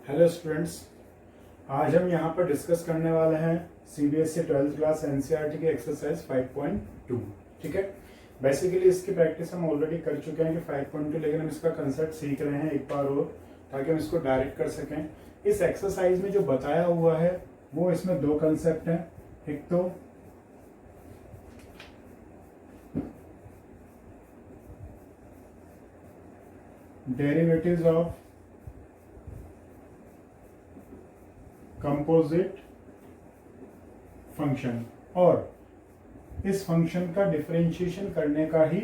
Hello students, आज हम यहाँ पर डिस्कस करने वाले हैं सीबीएसई 12th क्लास एनसीईआरटी की एक्सरसाइज 5.2। ठीक है, बेसिकली इसकी प्रैक्टिस हम ऑलरेडी कर चुके हैं कि 5.2, लेकिन हम इसका कंसेप्ट सीख रहे हैं एक बार और, ताकि हम इसको डायरेक्ट कर सकें। इस एक्सरसाइज में जो बताया हुआ है वो इसमें दो कंसेप्ट हैं। एक तो डेरिवेटिव्स ऑफ कंपोजिट फंक्शन, और इस फंक्शन का डिफरेंशिएशन करने का ही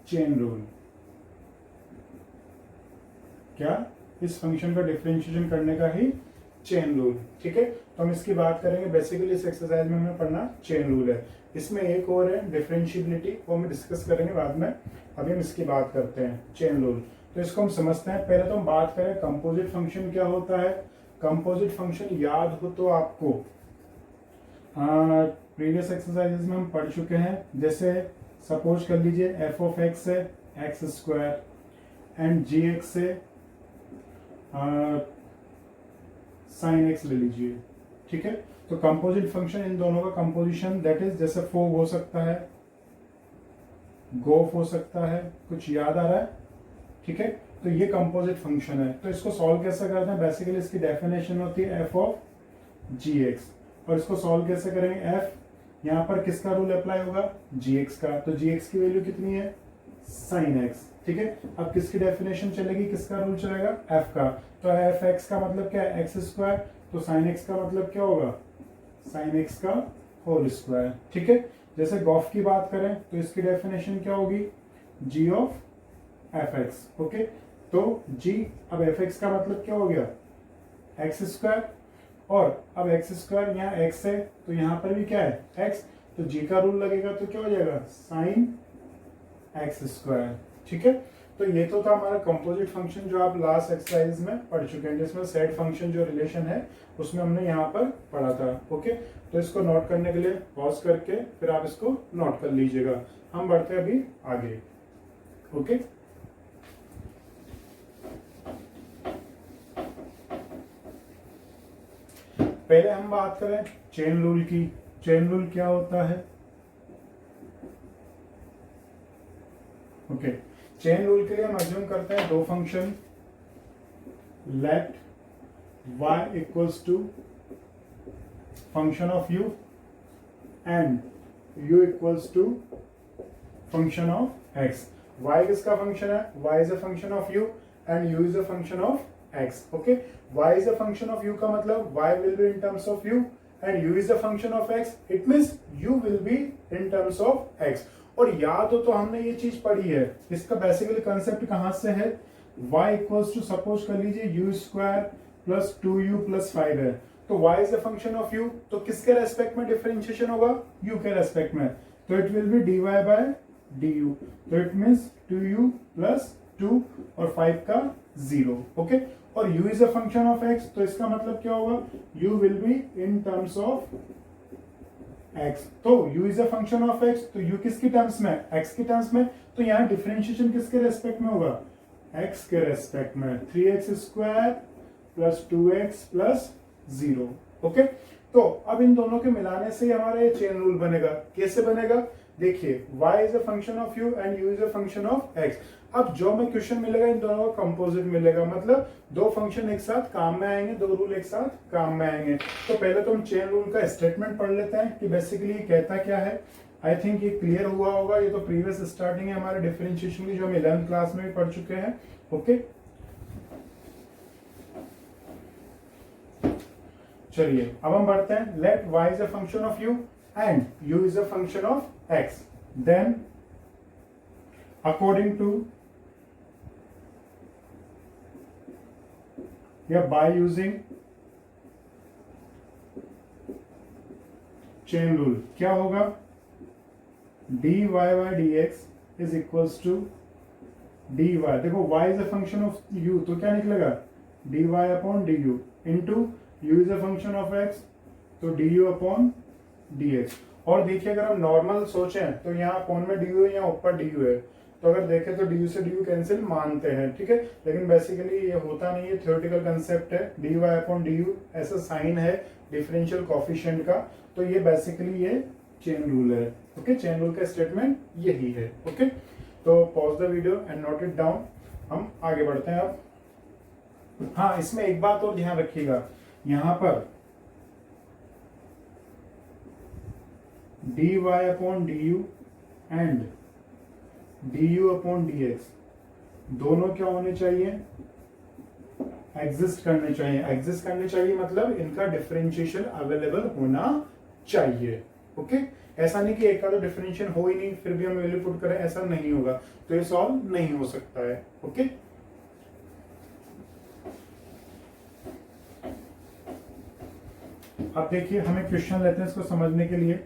चेन रूल। क्या? इस फंक्शन का डिफरेंशिएशन करने का ही चेन रूल। ठीक है, तो हम इसकी बात करेंगे। बेसिकली इस एक्सरसाइज में हमें पढ़ना चेन रूल है। इसमें एक और है डिफरेंशिएबिलिटी, वो हम डिस्कस करेंगे बाद में। अभी हम इसकी बात करते हैं चेन रूल। तो इसको हम समझते हैं। पहले तो हम बात करें कंपोजिट फंक्शन क्या होता है। कंपोजिट फंक्शन याद हो तो आपको प्रीवियस एक्सरसाइजेस में हम पढ़ चुके हैं। जैसे सपोज कर लीजिए एफ ऑफ एक्स है x square and g x से साइन एक्स ले लीजिए। ठीक है, तो कंपोजिट फंक्शन इन दोनों का कंपोजिशन दैट इज, जैसे फोग हो सकता है, गोफ हो सकता है। कुछ याद आ रहा है? ठीक है, तो ये कंपोजिट फंक्शन है। तो इसको सॉल्व कैसे करते हैं? बेसिकली इसकी डेफिनेशन होती है एफ ऑफ जी एक्स, और इसको सॉल्व कैसे करेंगे? एफ, यहाँ पर किसका रूल अप्लाई होगा? जी एक्स का। तो जी एक्स की वैल्यू कितनी है? Sine x. ठीक है, अब किसकी डेफिनेशन चलेगी, किसका रूल चलेगा? एफ का। तो एफ एक्स का मतलब क्या है? X square. तो साइन एक्स का मतलब क्या होगा? साइन एक्स का होल स्क्वायर। ठीक है, जैसे गॉफ की बात करें तो इसकी डेफिनेशन क्या होगी? जी ऑफ एफ एक्स। ओके, तो जी, अब एफ एक्स का मतलब क्या हो गया? एक्स स्क्वायर, और अब एक्स स्क्वायर यहाँ एक्स है तो यहाँ पर भी क्या है? एक्स। तो जी का रूल लगेगा तो क्या हो जाएगा? Sine x square. ठीक है, तो ये तो था हमारा कंपोजिट फंक्शन जो आप लास्ट एक्सरसाइज में पढ़ चुके हैं, जिसमें सेट फंक्शन जो रिलेशन है उसमें हमने यहाँ पर पढ़ा था। ओके, तो इसको नोट करने के लिए पॉज करके फिर आप इसको नोट कर लीजिएगा। हम बढ़ते हैं अभी आगे। ओके, पहले हम बात करें चेन रूल की। चेन रूल क्या होता है? ओके, चेन रूल के लिए हम अज्यूम करते हैं दो function, let y equals to function of u and u equals to function of x। y किसका फंक्शन है? y is a function of u and u is a function of x। Okay, y is a function of u का मतलब y will be in terms of u and u is a function of x, it means u will be in terms of x। और याद हो तो हमने ये चीज पढ़ी है। इसका बेसिकली कंसेप्ट कहां से है? y इक्वल्स टू, सपोज कर लीजिए u square plus 2u plus 5 है, तो y is a function of u, तो किसके रेस्पेक्ट में डिफरेंशिएशन होगा? u के रेस्पेक्ट में। तो it will be dy by du, तो इट मीन्स 2u प्लस 2 और 5 का 0। ओके, और u is a function of x, तो इसका मतलब क्या होगा? u will be in terms of x। तो u is a function of x, तो u किसकी टर्म्स में? x की टर्म्स में। तो यहाँ डिफरेंशिएशन किसके रेस्पेक्ट में होगा? x के रेस्पेक्ट में। 3x square plus 2x plus 0। Okay, तो अब इन दोनों के मिलाने से हमारा ये चेन रूल बनेगा। कैसे बनेगा? देखिए, y is a function of u and u is a function of x। अब जो हमें क्वेश्चन मिलेगा इन दोनों का कंपोजिट मिलेगा, मतलब दो फंक्शन एक साथ काम में आएंगे, दो रूल एक साथ काम में आएंगे। तो पहले तो हम चेन रूल का स्टेटमेंट पढ़ लेते हैं कि बेसिकली ये कहता क्या है। आई थिंक ये क्लियर हुआ होगा। ये तो प्रीवियस स्टार्टिंग है हमारे डिफरेंशिएशन की, जो हम 11th क्लास में भी पढ़ चुके हैं। ओके, चलिए अब हम बढ़ते हैं। Let y is a function of u and u is a function of x, then according to या बाय यूजिंग चेन रूल क्या होगा? dy by dx is equals to dy। देखो y is a function of u, तो क्या निकलेगा? dy upon du into u is a function of x, तो du upon dx। और देखिए, अगर हम नॉर्मल सोचें तो यहाँ कौन में du है? यहाँ ऊपर du है, तो अगर देखें तो डी से डी कैंसिल मानते हैं, ठीक है, लेकिन बेसिकली ये होता नहीं है, थ्योरेटिकल कंसेप्ट है। D y upon d u ऐसा साइन है डिफरेंशियल कोफिशिएंट का, तो ये बेसिकली ये चेन रूल है। ओके, चेन रूल का स्टेटमेंट यही है। ओके, तो pause the video and note it down, हम आगे बढ़ते हैं अब। हाँ, इसमें एक बात और ध्यान रखिएगा, यहां पर d y upon d u and d u upon d x दोनों क्या होने चाहिए, एग्जिस्ट करने चाहिए। एग्जिस्ट करने चाहिए मतलब इनका डिफरेंशिएशन अवेलेबल होना चाहिए। ओके, ऐसा नहीं कि एक का तो डिफरेंशिएशन हो ही नहीं फिर भी हम वैल्यू पुट करें, ऐसा नहीं होगा, तो ये सॉल्व नहीं हो सकता है। ओके, अब देखिए हमें क्वेश्चन लेते हैं इसको समझने के लिए।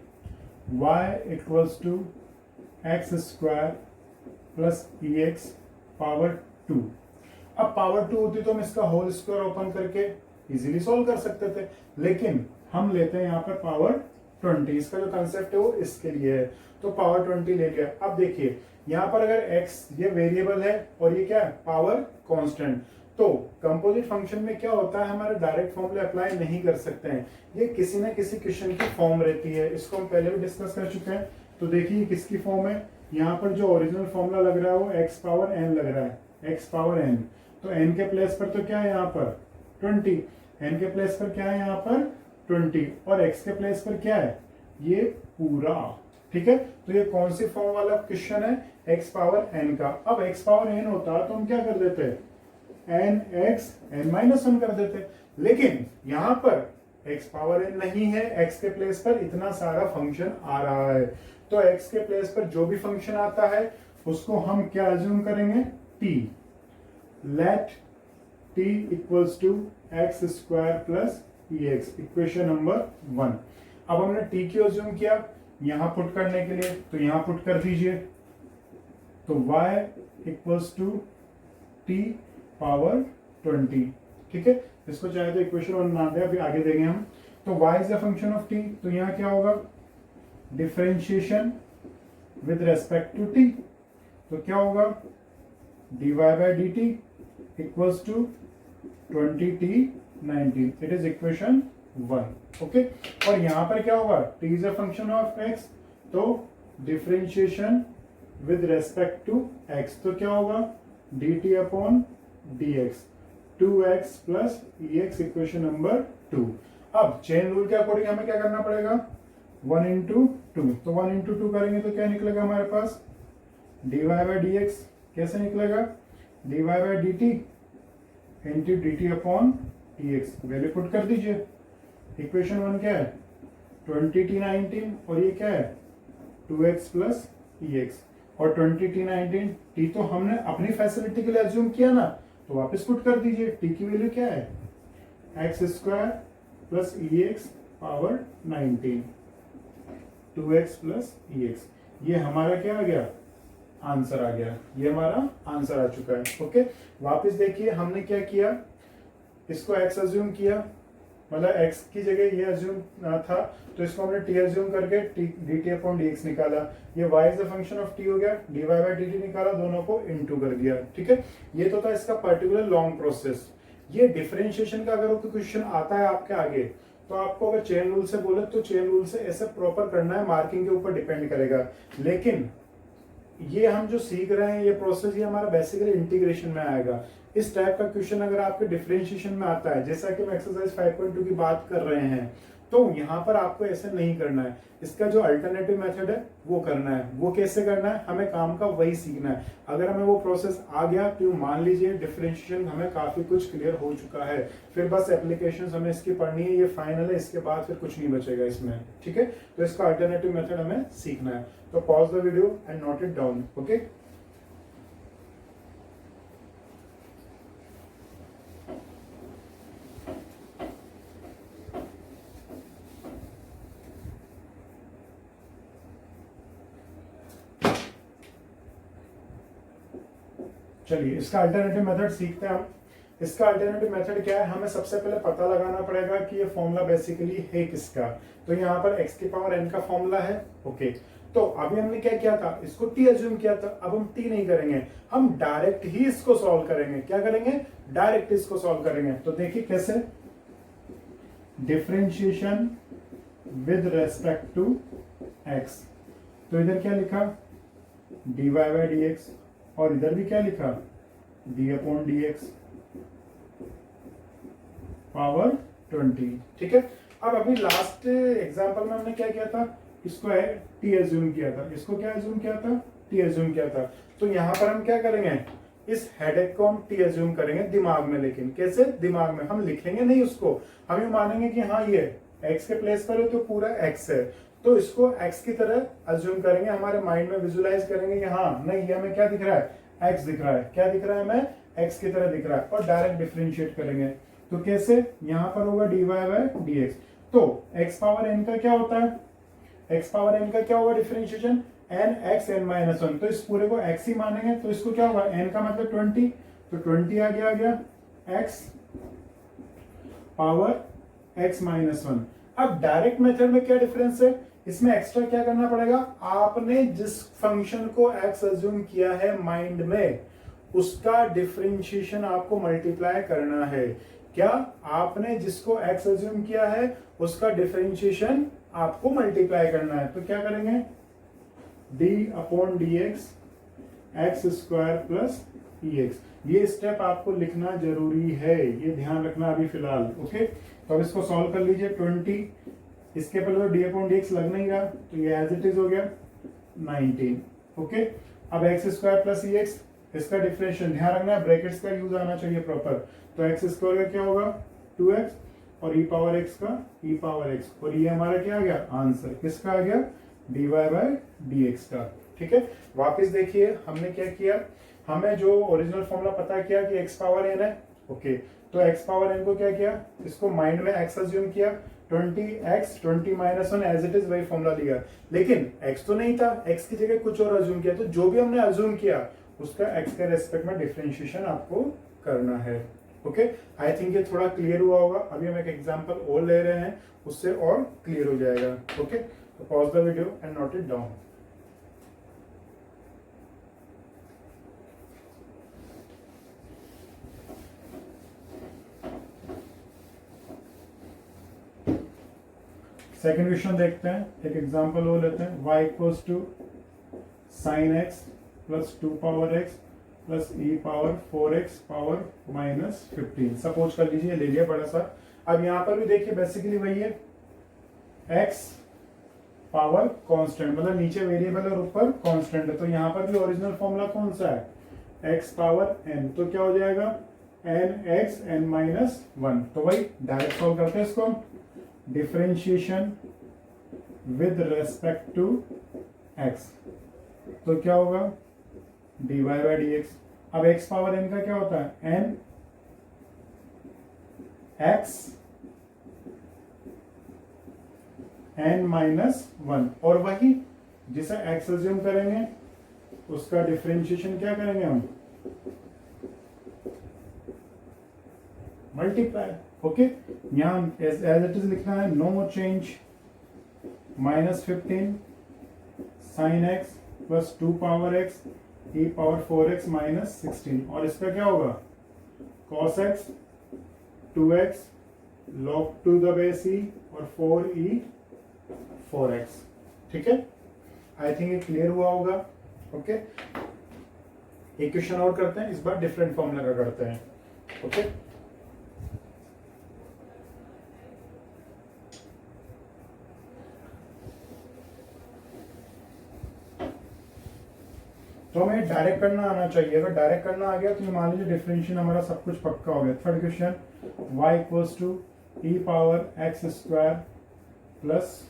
y equals to x square plus e x power 2। अब पावर 2 होती तो हम इसका होल स्क्वायर ओपन करके इजीली सॉल्व कर सकते थे, लेकिन हम लेते हैं यहाँ पर पावर 20। इसका जो कंसेप्ट है वो इसके लिए है, तो पावर 20 ले लिया। अब देखिए यहाँ पर अगर x ये वेरिएबल है और ये क्या है, पावर कांस्टेंट, तो कंपोजिट फंक्शन में क्या होता है, हमारे डायरेक्ट फॉर्मूले अप्लाई नहीं कर सकते हैं, ये किसी ना किसी क्वेश्चन की फॉर्म रहती है। इसको हम पहले भी डिस्कस कर चुके हैं। तो देखिए किसकी फॉर्म है, यहाँ पर जो ओरिजिनल फॉर्मूला लग रहा है वो x पावर n लग रहा है, x पावर n। तो n के प्लेस पर तो क्या है यहाँ पर 20, n के प्लेस पर क्या है यहाँ पर 20, और x के प्लेस पर क्या है ये पूरा। ठीक है, तो ये कौन सी फॉर्म वाला क्वेश्चन है, x पावर n का। अब x पावर n होता तो हम क्या कर देते, n x n माइनस 1 कर देते, लेकिन यहाँ पर x पावर n नहीं है, x के प्लेस पर इतना सारा फंक्शन आ रहा है, तो x के प्लेस पर जो भी फंक्शन आता है उसको हम क्या अज्यूम करेंगे, t। Let t equals to x square plus e x, equation number 1। अब हमने t क्यों अज्यूम किया, यहां पुट करने के लिए, तो यहां पुट कर दीजिए, तो y equals to t power 20। ठीक है, इसको चाहे तो इक्वेशन 1 मान दे, अभी आगे देंगे हम। तो y is a function of t, तो यहाँ क्या होगा, differentiation with respect to t, तो क्या होगा dy by dt equals to 20t 19, it is equation 1। Okay, और यहां पर क्या होगा, t is a function of x, तो differentiation with respect to x, तो क्या होगा dt upon dx, 2x plus ex, equation number 2। अब चेन रूल के अकॉर्डिंग हमें क्या करना पड़ेगा, 1 इंटू 2, तो 1 इंटू 2 करेंगे तो क्या निकलेगा हमारे पास, dy बाय dx कैसे निकलेगा, dy by dt into dt upon dx, value put कर दीजिए। इक्वेशन 1 क्या है 20t 19, और ये क्या है 2x प्लस ex, और 20t 19 t तो हमने अपनी फैसिलिटी के लिए अज्यूम किया ना, तो वापस पुट कर दीजिए। t की वैल्यू क्या है x square plus ex power 19, 2x plus ex, ये हमारा क्या आ गया, आंसर आ गया, ये हमारा आंसर आ चुका है। ओके, वापस देखिए हमने क्या किया, इसको x अज्यूम किया, मतलब x की जगह ये अज्यूम था, तो इसको हमने t अज्यूम करके dt अपॉन dx निकाला, ये y is the function of t हो गया, dy बाय dt निकाला, दोनों को इनटू कर दिया। ठीक है, ये तो था इसका पर्टिकुलर लॉन्ग प्रोसेस। ये डिफरेंशिएशन का अगर कोई क्वेश्चन आता है आपके आगे, तो आपको अगर चेन रूल से बोले तो चेन रूल से ऐसे प्रॉपर करना है, मार्किंग के ऊपर डिपेंड करेगा। लेकिन ये हम जो सीख रहे हैं ये प्रोसेस, ये हमारा बेसिकली इंटीग्रेशन में आएगा। इस टाइप का क्वेश्चन अगर आपके डिफरेंशिएशन में आता है, जैसा कि हम एक्सरसाइज 5.2 की बात कर रहे हैं, तो यहाँ पर आपको ऐसे नहीं करना है, इसका जो अल्टरनेटिव मेथड है वो करना है। वो कैसे करना है, हमें काम का वही सीखना है। अगर हमें वो प्रोसेस आ गया तो मान लीजिए डिफरेंशिएशन हमें काफी कुछ क्लियर हो चुका है, फिर बस एप्लीकेशन हमें इसकी पढ़नी है, ये फाइनल है, इसके बाद फिर कुछ नहीं बचेगा इसमें। ठीक है, तो इसका अल्टरनेटिव मेथड हमें सीखना है। तो pause the video and note it down. Okay, चलिए इसका अल्टरनेटिव मेथड सीखते हैं हम। इसका अल्टरनेटिव मेथड क्या है, हमें सबसे पहले पता लगाना पड़ेगा कि ये फॉर्मूला बेसिकली है किसका। तो यहाँ पर x की पावर n का फॉर्मूला है। ओके, तो अभी हमने क्या किया था, इसको टी एज्यूम किया था, अब हम टी नहीं करेंगे, हम डायरेक्ट ही इसको सॉल्व करेंगे। क्या करेंगे, डायरेक्ट इसको सॉल्व करेंगे। तो देखिए कैसे, differentiation with respect to x, तो इधर क्या लिखा dy बाई डी एक्स, और इधर भी क्या लिखा d upon d x power 20। ठीक है, अब अभी लास्ट एग्जांपल में हमने क्या किया था, इसको टी एज्यूम किया था, इसको क्या एज्यूम किया था, टी एज्यूम किया था। तो यहां पर हम क्या करेंगे, इस हेडेक को हम टी एज्यूम करेंगे दिमाग में, लेकिन कैसे, दिमाग में हम लिखेंगे नहीं उसको, हम ये मानेंगे कि हाँ ये x के प्लेस पर है तो पूरा x है, तो इसको x की तरह अज्यूम करेंगे, हमारे माइंड में विजुलाइज करेंगे कि हाँ नहीं, ये हमें क्या दिख रहा है, x दिख रहा है, क्या दिख रहा है, हमें x की तरह दिख रहा है, और डायरेक्ट डिफरेंशिएट करेंगे। तो कैसे, यहां पर होगा dy बाई डी एक्स, तो x पावर n का क्या होता है, x पावर n का क्या होगा differentiation, n x n minus one, तो इस पूरे को x ही मानेंगे, तो इसको क्या होगा, n का मतलब 20, तो 20 आ गया x power x minus one. अब डायरेक्ट मेथड में क्या डिफरेंस है, इसमें एक्स्ट्रा क्या करना पड़ेगा, आपने जिस फंक्शन को x अज्यूम किया है माइंड में, उसका डिफरेंशिएशन आपको मल्टीप्लाई करना है। क्या, आपने जिसको x अज्यूम किया है उसका डिफरेंशिएशन आपको मल्टीप्लाई करना है। तो क्या करेंगे, d upon d x x square plus e x, ये स्टेप आपको लिखना जरूरी है, ये ध्यान रखना अभी फिलहाल। ओके, तो अब इसको सॉल्व कर लीजिए। 20 इसके पहले तो डी अपॉन डी एक्स लग नहीं रहा, तो ये एज इट इज हो गया 19। ओके, अब x square plus e x, इसका डिफरेंशिएशन ध्यान रखना, ब्रैकेट्स का यूज आना चाहिए प्रॉपर। तो एक्स स्क्वायर का क्या होगा 2x और ई पावर एक्स का ई पावर एक्स, और ये हमारा क्या आ गया आंसर, किसका आ गया, dy बाई डी एक्स का। ठीक है, वापस देखिए हमने क्या किया, हमें जो ओरिजिनल फॉर्मूला पता किया कि x पावर n है। ओके, तो x पावर n को क्या किया, इसको माइंड में x अज्यूम किया, 20x 20 minus one as it is वही फॉर्मूला लिया, लेकिन x तो नहीं था, x की जगह कुछ और अज्यूम किया, तो जो भी हमने अज्यूम किया उसका x के रेस्पेक्ट में डिफरेंशिएशन आपको करना है। ओके, आई थिंक ये थोड़ा क्लियर हुआ होगा। अभी हम एक एग्जांपल और ले रहे हैं, उससे और क्लियर हो जाएगा। ओके, तो pause the video and note it down. Second question देखते हैं, एक एग्जांपल और लेते हैं। y equals to sine x plus 2 power x plus e power 4x power minus 15, suppose कर लीजिए, ले लिया बड़ा सा। अब यहां पर भी देखिए बेसिकली वही है, x पावर कांस्टेंट, मतलब नीचे वेरिएबल और ऊपर कांस्टेंट है, तो यहां पर भी ओरिजिनल फॉर्मूला कौन सा है, x पावर n, तो क्या हो जाएगा nx n माइनस वन। तो वही डायरेक्ट सॉल्व करते हैं इसको, differentiation with respect to x, तो क्या होगा dy बाई डी एक्स। अब x पावर n का क्या होता है, n x n minus one, और वही जिसे x अज्यूम करेंगे उसका डिफरेंशिएशन क्या करेंगे हम, मल्टीप्लाई। ओके, यहां एज इट इज लिखना है, no change, minus 15 sine x plus 2 power x e power 4x minus 16, और इसका क्या होगा cos x 2x log to the base e और 4e 4x। ठीक है, आई थिंक ये क्लियर हुआ होगा। ओके, एक क्वेश्चन और करते हैं, इस बार डिफरेंट फॉर्मूला का करते हैं। ओके, तो हमें डायरेक्ट करना आना चाहिए, अगर डायरेक्ट करना आ गया तो मान लीजिए डिफरेंशिएशन हमारा सब कुछ पक्का हो गया। Third question, y equals to e power x square plus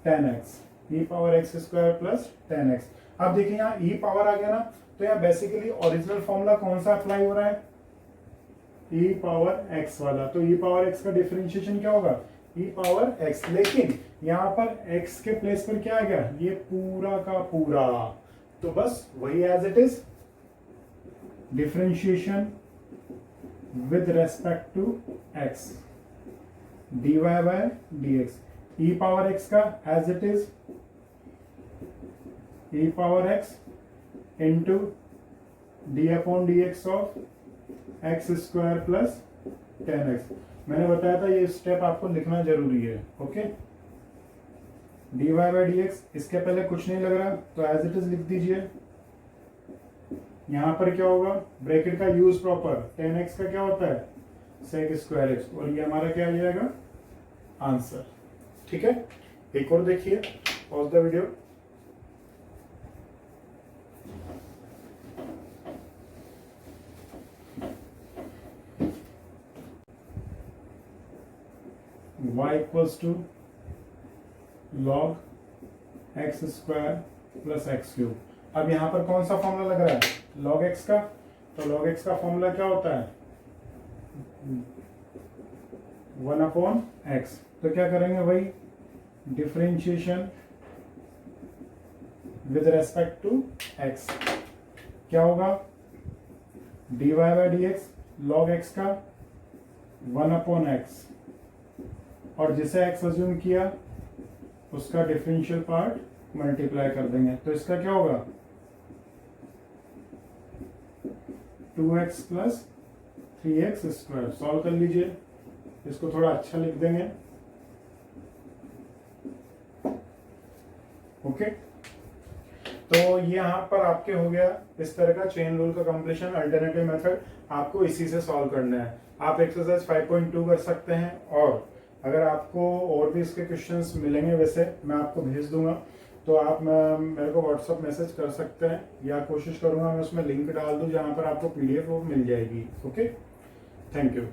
10x, e power x square plus 10x। अब देखिए यहाँ ई पावर आ गया ना, तो यहाँ बेसिकली ओरिजिनल फॉर्मूला कौन सा अप्लाई हो रहा है, ई पावर एक्स वाला, तो ई पावर एक्स का डिफरेंशिएशन क्या होगा, ई पावर एक्स, लेकिन यहां पर x के प्लेस पर क्या आ गया, ये पूरा का पूरा, तो बस वही as it is, differentiation with respect to x dy by d x. E power x का as it is e power x into d upon d x of x square plus 10x। मैंने बताया था ये step आपको लिखना जरूरी है। Okay, d y by d x, इसके पहले कुछ नहीं लग रहा तो एज इट इज लिख दीजिए। यहां पर क्या होगा, ब्रैकेट का यूज प्रॉपर, 10x का क्या होता है सेक स्क्वायर एक्स, और ये हमारा क्या आ जाएगा आंसर। ठीक है, एक और देखिए, pause the video. y equals to log x square plus x cube. अब यहां पर कौन सा फॉर्मूला लग रहा है, log x का, तो log x का फॉर्मूला क्या होता है 1/x। तो क्या करेंगे भाई, differentiation with respect to x, क्या होगा dy by d x log x का 1/x, और जिसे x अज्यूम किया उसका डिफरेंशियल पार्ट मल्टीप्लाई कर देंगे, तो इसका क्या होगा 2x plus 3x square. Solve कर लीजिए, इसको थोड़ा अच्छा लिख देंगे। ओके, तो ये यहाँ पर आपके हो गया इस तरह का चेन रूल का कंप्लीशन। अल्टरनेटिव मेथड आपको इसी से सॉल्व करना है। आप एक्सरसाइज 5.2 कर सकते हैं, और अगर आपको और भी इसके क्वेश्चंस मिलेंगे वैसे मैं आपको भेज दूंगा, तो आप मेरे को व्हाट्सअप मैसेज कर सकते हैं, या कोशिश करूंगा मैं उसमें लिंक डाल दूं जहां पर आपको पीडीएफ वो मिल जाएगी। Okay, thank you.